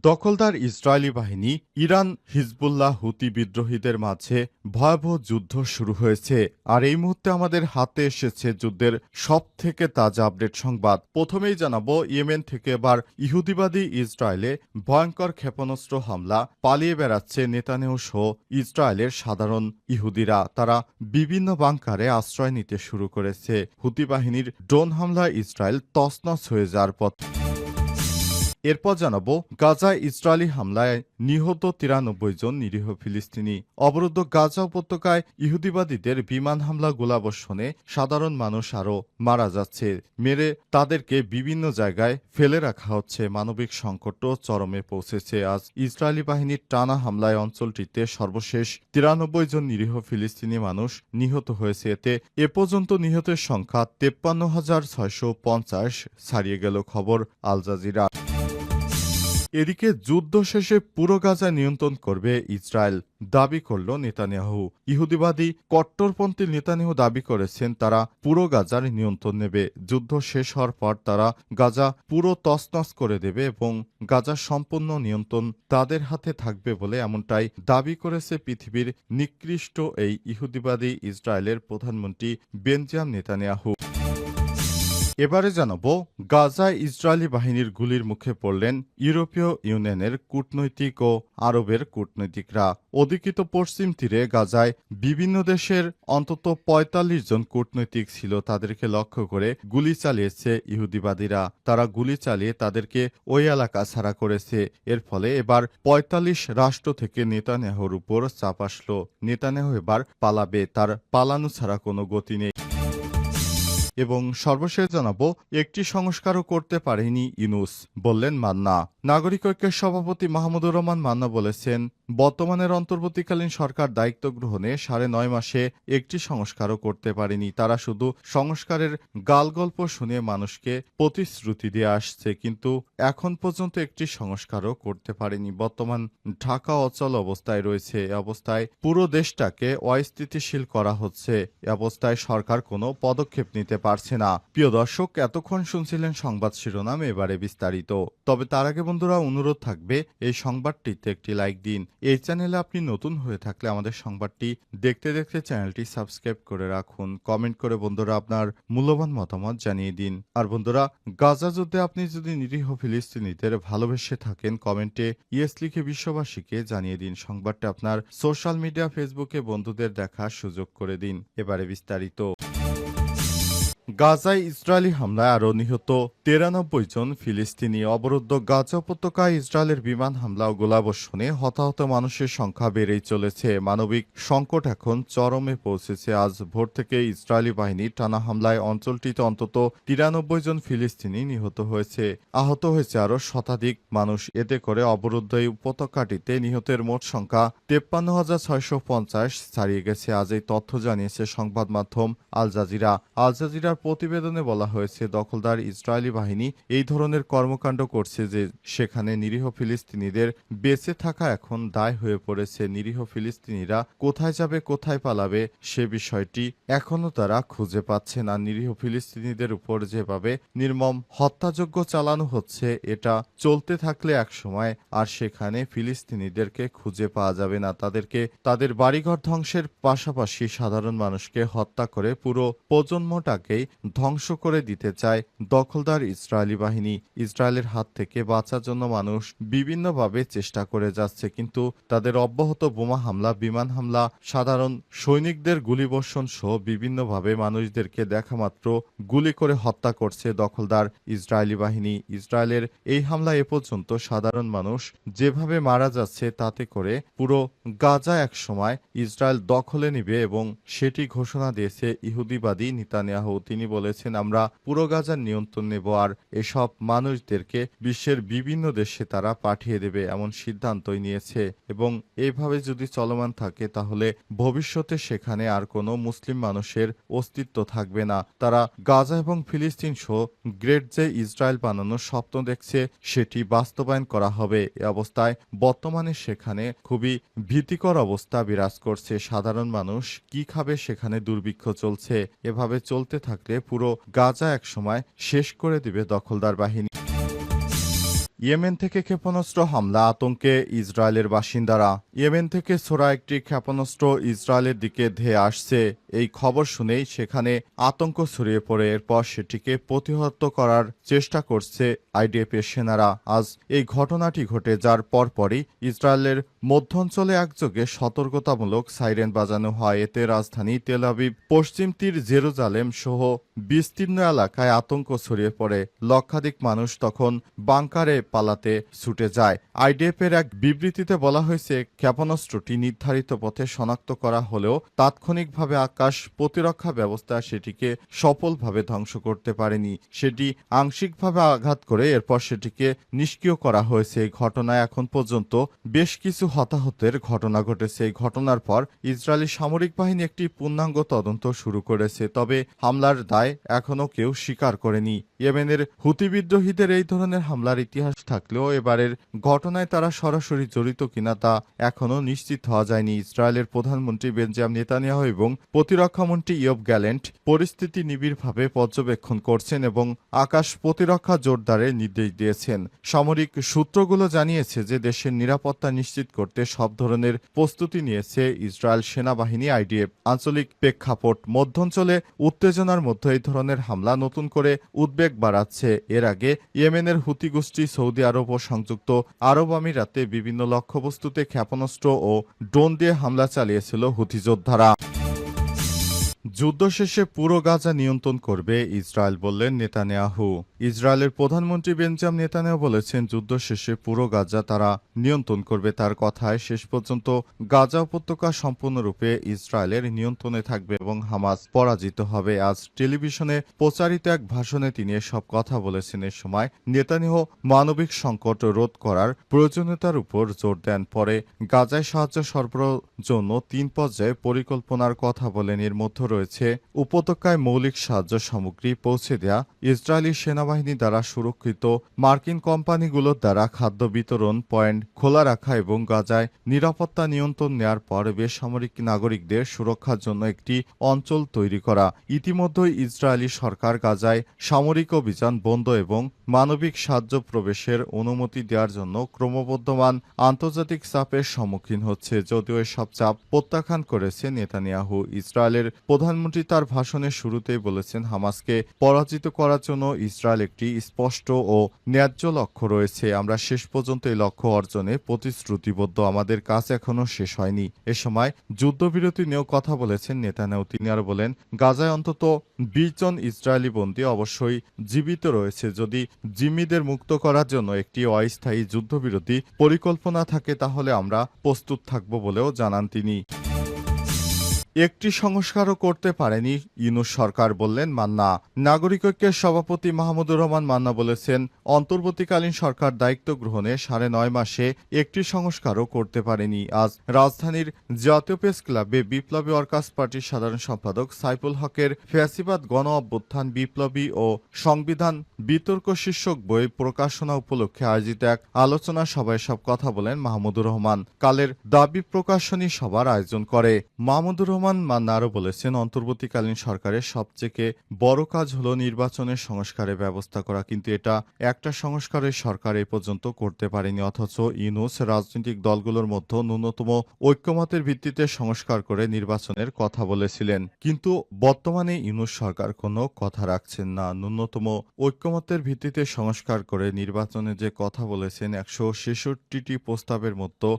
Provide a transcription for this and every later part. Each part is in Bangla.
দখলদার ইসরায়েলি বাহিনী ইরান হিজবুল্লাহ হুতি বিদ্রোহীদের মাঝে ভয়াবহ যুদ্ধ শুরু হয়েছে। আর এই মুহূর্তে আমাদের হাতে এসেছে যুদ্ধের সবথেকে তাজা আপডেট সংবাদ। প্রথমেই জানাবো, ইয়েমেন থেকে এবার ইহুদিবাদী ইসরায়েলে ভয়ঙ্কর ক্ষেপণাস্ত্র হামলা। পালিয়ে বেড়াচ্ছে নেতানিয়াহু সহ ইসরায়েলের সাধারণ ইহুদিরা। তারা বিভিন্ন বাংকারে আশ্রয় নিতে শুরু করেছে। হুতি বাহিনীর ড্রোন হামলায় ইসরায়েল তছনছ হয়ে যাওয়ার পথ। এরপর জানাবো, গাজায় ইসরায়েলি হামলায় নিহত 93 জন নিরীহ ফিলিস্তিনি। অবরুদ্ধ গাজা উপত্যকায় ইহুদিবাদীদের বিমান হামলা, গোলাবর্ষণে সাধারণ মানুষ আরও মারা যাচ্ছে। মেরে তাদেরকে বিভিন্ন জায়গায় ফেলে রাখা হচ্ছে। মানবিক সংকটও চরমে পৌঁছেছে। আজ ইসরায়েলি বাহিনীর টানা হামলায় অঞ্চলটিতে সর্বশেষ 93 জন নিরীহ ফিলিস্তিনি মানুষ নিহত হয়েছে। এতে এ পর্যন্ত নিহতের সংখ্যা 53,650 ছাড়িয়ে গেল। খবর আল জাজিরা। এদিকে যুদ্ধ শেষে পুরো গাজা নিয়ন্ত্রণ করবে ইসরায়েল, দাবি করল নেতানিয়াহু। ইহুদিবাদী কট্টরপন্থী নেতানিয়াহু দাবি করেছেন তারা পুরো গাজার নিয়ন্ত্রণ নেবে। যুদ্ধ শেষ হওয়ার পর তারা গাজা পুরো তছনছ করে দেবে এবং গাজার সম্পূর্ণ নিয়ন্ত্রণ তাদের হাতে থাকবে বলে এমনটাই দাবি করেছে পৃথিবীর নিকৃষ্ট এই ইহুদিবাদী ইসরায়েলের প্রধানমন্ত্রী বেনজামিন নেতানিয়াহু। এবারে জানাবো, গাজায় ইসরায়েলি বাহিনীর গুলির মুখে পড়লেন ইউরোপীয় ইউনিয়নের কূটনৈতিক ও আরবের কূটনীতিকরা। অধিকৃত পশ্চিম তীরে গাজায় বিভিন্ন দেশের অন্তত ৪৫ জন কূটনৈতিক ছিল। তাদেরকে লক্ষ্য করে গুলি চালিয়েছে ইহুদিবাদীরা। তারা গুলি চালিয়ে তাদেরকে ওই এলাকা ছাড়া করেছে। এর ফলে এবার ৪৫ রাষ্ট্র থেকে নেতানিয়াহুর উপর চাপ আসলো। নেতানিয়াহু এবার পালাবে, তার পালানো ছাড়া কোনো গতি নেই। এবং সর্বশেষ জানাবো, একটি সংস্কারও করতে পারেনি ইউনূস, বললেন মান্না। নাগরিক ঐক্যের সভাপতি মাহমুদুর রহমান মান্না বলেছেন, বর্তমানের অন্তর্বর্তীকালীন সরকার দায়িত্ব গ্রহণে ৯.৫ মাসে একটি সংস্কারও করতে পারেনি। তারা শুধু সংস্কারের গালগল্প শুনে মানুষকে প্রতিশ্রুতি দিয়ে আসছে, কিন্তু এখন পর্যন্ত একটি সংস্কারও করতে পারেনি। বর্তমান ঢাকা অচল অবস্থায় রয়েছে। এ অবস্থায় পুরো দেশটাকে অস্থিতিশীল করা হচ্ছে। এ অবস্থায় সরকার কোনো পদক্ষেপ নিতে পারছে না। প্রিয় দর্শক, এতক্ষণ শুনছিলেন সংবাদ শিরোনাম, এবারে বিস্তারিত। তবে তার আগে বন্ধুরা, অনুরোধ থাকবে এই সংবাদটিতে একটি লাইক দিন। এই চ্যানেলে আপনি নতুন হয়ে থাকলে আমাদের সংবাদটি দেখতে দেখতে চ্যানেলটি সাবস্ক্রাইব করে রাখুন। কমেন্ট করে বন্ধুরা আপনার মূল্যবান মতামত জানিয়ে দিন। আর বন্ধুরা, গাজা যুদ্ধে আপনি যদি নিরীহ ফিলিস্তিনিদের ভালোবেসে থাকেন, কমেন্টে ইয়েস লিখে বিশ্ববাসীকে জানিয়ে দিন। সংবাদটি আপনার সোশ্যাল মিডিয়া, ফেসবুকে বন্ধুদের দেখার সুযোগ করে দিন। এবারে বিস্তারিত। গাজায় ইসরায়েলি হামলায় আরও নিহত 93 জন ফিলিস্তিনি। অবরুদ্ধ গাজা উপত্যকায় ইসরায়েলের বিমান হামলা ও গোলাবর্ষণে হতাহত মানুষের সংখ্যা বেড়েই চলেছে। মানবিক সংকট এখন চরমে পৌঁছেছে। আজ ভোর থেকে ইসরায়েলি বাহিনীর টানা হামলায় অঞ্চলটিতে অন্তত 93 জন ফিলিস্তিনি নিহত হয়েছে। আহত হয়েছে আরও শতাধিক মানুষ। এতে করে অবরুদ্ধ এই উপত্যকাটিতে নিহতের মোট সংখ্যা 53,650 ছাড়িয়ে গেছে। আজ এই তথ্য জানিয়েছে সংবাদ মাধ্যম আল জাজিরা। আল জাজিরার প্রতিবেদনে বলা হয়েছে, দখলদার ইসরায়েলি বাহিনী এই ধরনের কর্মকাণ্ড করছে যে সেখানে নিরীহ ফিলিস্তিনিদের বেঁচে থাকা এখন দায় হয়ে পড়েছে। নিরীহ ফিলিস্তিনিরা কোথায় যাবে, কোথায় পালাবে, সে বিষয়টি এখনও তারা খুঁজে পাচ্ছে না। নিরীহ ফিলিস্তিনিদের উপর যেভাবে নির্মম হত্যাযজ্ঞ চালানো হচ্ছে, এটা চলতে থাকলে একসময় আর সেখানে ফিলিস্তিনিদেরকে খুঁজে পাওয়া যাবে না। তাদেরকে তাদের বাড়িঘর ধ্বংসের পাশাপাশি সাধারণ মানুষকে হত্যা করে পুরো প্রজন্মটাকেই ধ্বংস করে দিতে চায় দখলদার ইসরায়েলি বাহিনী। ইসরায়েলের হাত থেকে বাঁচার জন্য মানুষ বিভিন্নভাবে চেষ্টা করে যাচ্ছে, কিন্তু তাদের অব্যাহত বোমা হামলা, বিমান হামলা, সাধারণ সৈনিকদের গুলিবর্ষণ সহ বিভিন্নভাবে মানুষদেরকে দেখামাত্র গুলি করে হত্যা করছে দখলদার ইসরায়েলি বাহিনী। ইসরায়েলের এই হামলা এ পর্যন্ত সাধারণ মানুষ যেভাবে মারা যাচ্ছে, তাতে করে পুরো গাজা একসময় ইসরায়েল দখলে নিবে এবং সেটি ঘোষণা দিয়েছে ইহুদিবাদী নেতানিয়াহু। তিনি বলেছেন, আমরা পুরো গাজার নিয়ন্ত্রণ নেব আর এসব মানুষদেরকে বিশ্বের বিভিন্ন দেশে তারা পাঠিয়ে দেবে, এমন সিদ্ধান্তই নিয়েছে। এবং এইভাবে যদি চলমান থাকে তাহলে ভবিষ্যতে সেখানে আর কোনো মুসলিম মানুষের অস্তিত্ব থাকবে না। তারা গাজা এবং ফিলিস্তিন সহ গ্রেট যে ইসরায়েল বানানোর স্বপ্ন দেখছে, সেটি বাস্তবায়ন করা হবে। এ অবস্থায় বর্তমানে সেখানে খুবই ভীতিকর অবস্থা বিরাজ করছে। সাধারণ মানুষ কি খাবে, সেখানে দুর্ভিক্ষ চলছে। এভাবে চলতে থাকলে পুরো গাজা একসময় শেষ করে দিবে দখলদার বাহিনী। ইয়েমেন থেকে ক্ষেপণাস্ত্র হামলা আতঙ্কে ইসরায়েলের বাসিন্দারা। ইয়েমেন থেকে ছোড়া একটি ক্ষেপণাস্ত্র ইসরায়েলের দিকে ধেয়ে আসছে। এই খবর শুনেই সেখানে আতঙ্ক ছড়িয়ে পড়ে। এরপর সেটিকে প্রতিহত করার চেষ্টা করছে আইডিএফের সেনারা। আজ এই ঘটনাটি ঘটে যার পরপরই ইসরায়েলের মধ্যাঞ্চলে একযোগে সতর্কতামূলক সাইরেন বাজানো হয়। এতে রাজধানী তেল আবিব, পশ্চিম তীর জেরুজালেম সহ বিস্তীর্ণ এলাকায় আতঙ্ক ছড়িয়ে পড়ে। লক্ষাধিক মানুষ তখন বাংকারে পালাতে ছুটে যায়। আইডিএফের এক বিবৃতিতে বলা হয়েছে, ক্ষেপণাস্ত্রটি নির্ধারিত পথে শনাক্ত করা হলেও তাৎক্ষণিকভাবে আকাশ প্রতিরক্ষা ব্যবস্থা সেটিকে সফলভাবে ধ্বংস করতে পারেনি। সেটি আংশিকভাবে আঘাত করে এরপর সেটিকে নিষ্ক্রিয় করা হয়েছে। এই ঘটনায় এখন পর্যন্ত বেশ কিছু হতাহতের ঘটনা ঘটেছে। এই ঘটনার পর ইসরায়েলি সামরিক বাহিনী একটি পূর্ণাঙ্গ তদন্ত শুরু করেছে। তবে হামলার দায় এখনও কেউ স্বীকার করেনি। ইয়েমেনের হুতি বিদ্রোহীদের এই ধরনের হামলার ইতিহাস থাকলেও এবারের ঘটনায় তারা সরাসরি জড়িত কিনা তা এখনও নিশ্চিত হওয়া যায়নি। ইসরায়েলের প্রধানমন্ত্রী বেঞ্জামিন নেতানিয়াহু এবং প্রতিরক্ষামন্ত্রী ইয়োব গ্যালেন্ট পরিস্থিতি নিবিড়ভাবে পর্যবেক্ষণ করছেন এবং আকাশ প্রতিরক্ষা জোরদারের নির্দেশ দিয়েছেন। সামরিক সূত্রগুলো জানিয়েছে যে দেশের নিরাপত্তা নিশ্চিত করতে সব ধরনের প্রস্তুতি নিয়েছে ইসরায়েল সেনাবাহিনী, আইডিএফ। আঞ্চলিক প্রেক্ষাপট মধ্যাঞ্চলে উত্তেজনার মধ্যে এই ধরনের হামলা নতুন করে উদ্বেগ বাড়াচ্ছে। এর আগে ইয়েমেনের হুতি গোষ্ঠী সৌদি আরব ও সংযুক্ত আরব আমিরাতে বিভিন্ন লক্ষ্যবস্তুতে ক্ষেপণাস্ত্র ও ড্রোন দিয়ে হামলা চালিয়েছিল হুতি যোদ্ধারা। যুদ্ধ শেষে পুরো গাজা নিয়ন্ত্রণ করবে ইসরায়েল, বললেন নেতানিয়াহু। ইসরায়েলের প্রধানমন্ত্রী বেঞ্জামিন নেতানিয়াহু বলেছেন, যুদ্ধ শেষে পুরো গাজা তারা নিয়ন্ত্রণ করবে। তার কথায় শেষ পর্যন্ত গাজা উপত্যকা সম্পূর্ণরূপে ইসরায়েলের নিয়ন্ত্রণে থাকবে এবং হামাস পরাজিত হবে। আজ টেলিভিশনে প্রচারিত এক ভাষণে তিনি এসব কথা বলেছেন। এ সময় নেতানিয়াহু মানবিক সংকট রোধ করার প্রয়োজনীয়তার উপর জোর দেন। পরে গাজায় সাহায্য সরবরাহের জন্য ৩ পর্যায়ে পরিকল্পনার কথা বলেন। এর মধ্যে রয়েছে উপত্যকায় মৌলিক সাহায্য সামগ্রী পৌঁছে দেয়া, ইসরায়েলি সেনাবাহিনী দ্বারা সুরক্ষিত মার্কিন কোম্পানিগুলোর দ্বারা খাদ্য বিতরণ পয়েন্ট খোলা রাখা এবং গাজায় নিরাপত্তা নিয়ন্ত্রণ নেয়ার পর বেসামরিক নাগরিকদের সুরক্ষার জন্য একটি অঞ্চল তৈরি করা। ইতিমধ্যেই ইসরায়েলি সরকার গাজায় সামরিক অভিযান বন্ধ এবং মানবিক সাহায্য প্রবেশের অনুমতি দেওয়ার জন্য ক্রমবর্ধমান আন্তর্জাতিক চাপের সম্মুখীন হচ্ছে। যদিও এসব চাপ প্রত্যাখ্যান করেছে নেতানিয়াহু। ইসরায়েলের প্রধানমন্ত্রী তার ভাষণের শুরুতেই বলেছেন, হামাসকে পরাজিত করার জন্য ইসরায়েল একটি স্পষ্ট ও ন্যায্য লক্ষ্য রয়েছে। আমরা শেষ পর্যন্ত এই লক্ষ্য অর্জনে প্রতিশ্রুতিবদ্ধ। আমাদের কাজ এখনও শেষ হয়নি। এ সময় যুদ্ধবিরতি নিয়েও কথা বলেছেন নেতানিয়াহু। তিনি আরও বলেন, গাজায় অন্তত ২০ জন ইসরায়েলি বন্দী অবশ্যই জীবিত রয়েছে। যদি জিম্মিদের মুক্ত করার জন্য একটি অস্থায়ী যুদ্ধবিরতি পরিকল্পনা থাকে তাহলে আমরা প্রস্তুত থাকব বলেও জানান তিনি। একটি সংস্কারও করতে পারেনি ইউনূস সরকার, বললেন মান্না। নাগরিক ঐক্যের সভাপতি মাহমুদুর রহমান মান্না বলেছেন, অন্তর্বর্তীকালীন সরকার দায়িত্ব গ্রহণে ৯.৫ মাসে একটি সংস্কারও করতে পারেনি। আজ রাজধানীর জাতীয় প্রেস ক্লাবে বিপ্লবী ওয়ার্কার্স পার্টির সাধারণ সম্পাদক সাইফুল হকের ফ্যাসিবাদ গণ অভ্যুত্থান, বিপ্লবী ও সংবিধান বিতর্ক শীর্ষক বই প্রকাশনা উপলক্ষে আয়োজিত এক আলোচনা সভায় সব কথা বলেন মাহমুদুর রহমান। কালের দাবি প্রকাশনী সভার আয়োজন করে। মাহমুদুর রহমান মান্না আরও বলেছেন, অন্তর্বর্তীকালীন সরকারের সবচেয়ে বড় কাজ হল নির্বাচনের সংস্কারের ব্যবস্থা করা, কিন্তু এটা একটা সংস্কারের সরকার এ পর্যন্ত করতে পারেনি। অথচ ইউনূস রাজনৈতিক দলগুলোর মধ্যে ন্যূনতম ঐক্যমতের ভিত্তিতে সংস্কার করে নির্বাচনের কথা বলেছিলেন। কিন্তু বর্তমানে ইউনূস সরকার কোনো কথা রাখছেন না। ন্যূনতম ঐক্যমতের ভিত্তিতে সংস্কার করে নির্বাচনে যে কথা বলেছেন, ১৬৬টি প্রস্তাবের মধ্যে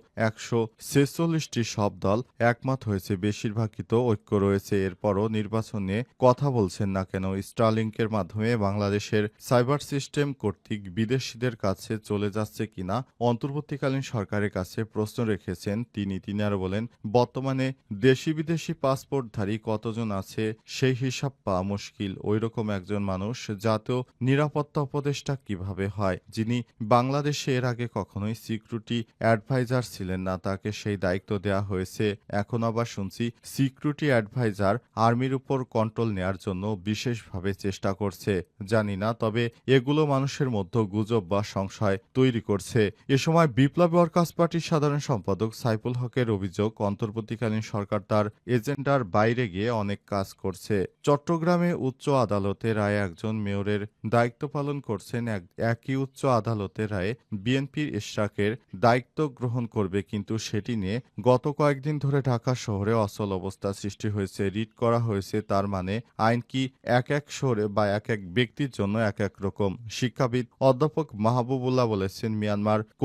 ১৪৬টি সব দল একমত হয়েছে। বেশিরভাগ ঐক্য রয়েছে। এরপরও নির্বাচন নিয়ে কথা বলছেন না কেন? স্টারলিংকের মাধ্যমে বাংলাদেশের সাইবার সিস্টেম কর্তৃক বিদেশিদের কাছে চলে যাচ্ছে কিনা অন্তর্বর্তীকালীন সরকারের কাছে প্রশ্ন রেখেছেন তিনি আরও বলেন, বর্তমানে দেশি বিদেশি পাসপোর্টধারী কতজন আছে সেই হিসাব পাওয়া মুশকিল। ওইরকম একজন মানুষ জাতীয় নিরাপত্তা উপদেষ্টা কিভাবে হয়, যিনি বাংলাদেশে এর আগে কখনোই সিকিউরিটি অ্যাডভাইজার ছিলেন না? তাকে সেই দায়িত্ব দেওয়া হয়েছে। এখন আবার শুনছি সিকিউরিটি অ্যাডভাইজার আর্মির উপর কন্ট্রোল নেয়ার জন্য বিশেষভাবে চেষ্টা করছে। জানি না, তবে এগুলো মানুষের মধ্যে গুজব বা সংশয় তৈরি করছে। এ সময় বিপ্লবী ওয়ার্কার্স পার্টির সাধারণ সম্পাদক সাইফুল হকের অভিযোগ, অন্তর্বর্তীকালীন সরকার তার এজেন্ডার বাইরে গিয়ে অনেক কাজ করছে। চট্টগ্রামে উচ্চ আদালতের রায়ে একজন মেয়রের দায়িত্ব পালন করছেন, একই উচ্চ আদালতের রায়ে বিএনপির ইশরাকের দায়িত্ব গ্রহণ করবে, কিন্তু সেটি নিয়ে গত কয়েকদিন ধরে ঢাকা শহরে অচল অবস্থা সৃষ্টি হয়েছে। রিট করা হয়েছে, তার মানে আইন কি এক এক শহরে বা এক এক ব্যক্তির জন্য এক এক রকম? শিক্ষাবিদ অধ্যাপক মাহবুবুল্লাহ বলেছেন, মিয়ানমার